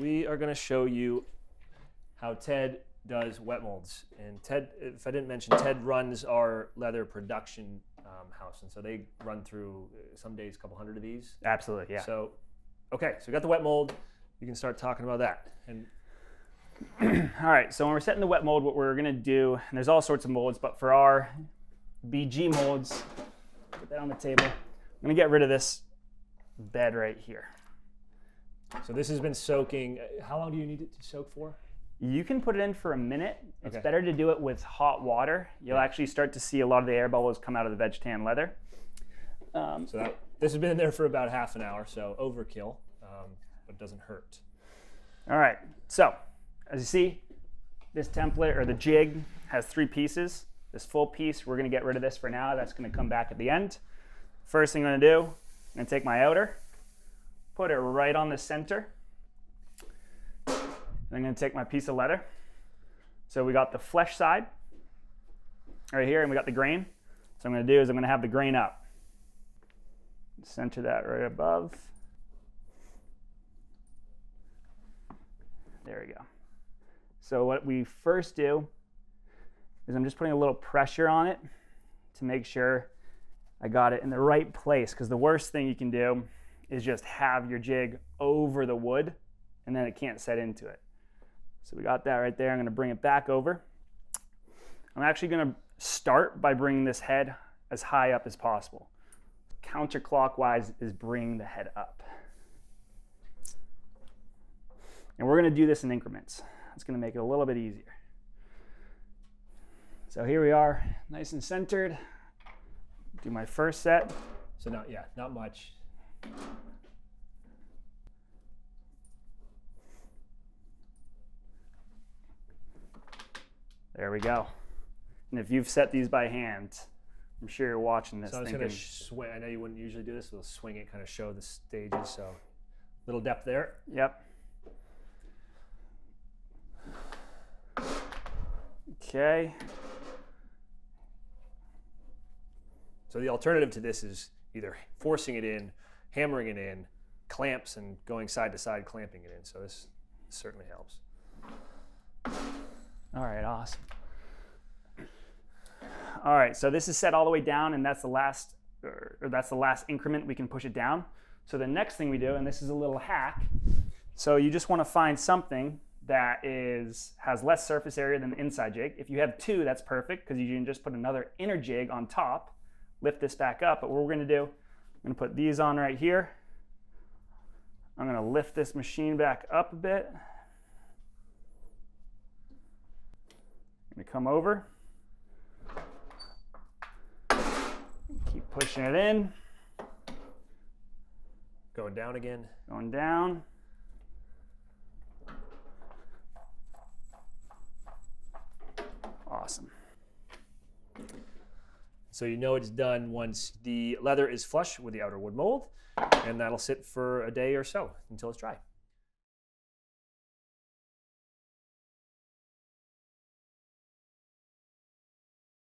we are going to show you how Ted does wet molds. And Ted, if I didn't mention, Ted runs our leather production house. And so they run through some days a couple hundred of these. Absolutely, yeah. So, okay, so we got the wet mold. You can start talking about that. And all right, so when we're setting the wet mold, what we're gonna do, and there's all sorts of molds, but for our BG molds, put that on the table. I'm gonna get rid of this bed right here. So this has been soaking. How long do you need it to soak for? You can put it in for a minute. It's Okay. better to do it with hot water. You'll actually start to see a lot of the air bubbles come out of the veg tan leather. So this has been in there for about half an hour, so overkill, but it doesn't hurt. All right, so as you see, this template or the jig has 3 pieces. This full piece, we're gonna get rid of this for now. That's gonna come back at the end. First thing I'm gonna do, I'm gonna take my outer, put it right on the center. And I'm gonna take my piece of leather. So we got the flesh side right here, and we got the grain. So I'm gonna do is I'm gonna have the grain up. Center that right above. There we go. So what we first do is I'm just putting a little pressure on it to make sure I got it in the right place, because the worst thing you can do is just have your jig over the wood and then it can't set into it. So we got that right there. I'm gonna bring it back over. I'm actually gonna start by bringing this head as high up as possible. Counterclockwise is bring the head up. And we're gonna do this in increments. It's gonna make it a little bit easier. So here we are, nice and centered. Do my first set. So not much. There we go. And if you've set these by hand, I'm sure you're watching this So I was thinking, going to swing. I know you wouldn't usually do this. We'll swing it, kind of show the stages. So little depth there. yep. Okay. So the alternative to this is either forcing it in, hammering it in, clamps, and going side to side, clamping it in. So this certainly helps. All right, awesome. All right, so this is set all the way down, and that's the last, or that's the last increment we can push it down. So the next thing we do, and this is a little hack, so you just want to find something that has less surface area than the inside jig. If you have 2, that's perfect, because you can just put another inner jig on top, lift this back up. But what we're going to do, I'm going to put these on right here. I'm going to lift this machine back up a bit. I'm going to come over. Keep pushing it in. Going down again. Going down. Awesome. So you know it's done once the leather is flush with the outer wood mold, and that'll sit for a day or so until it's dry.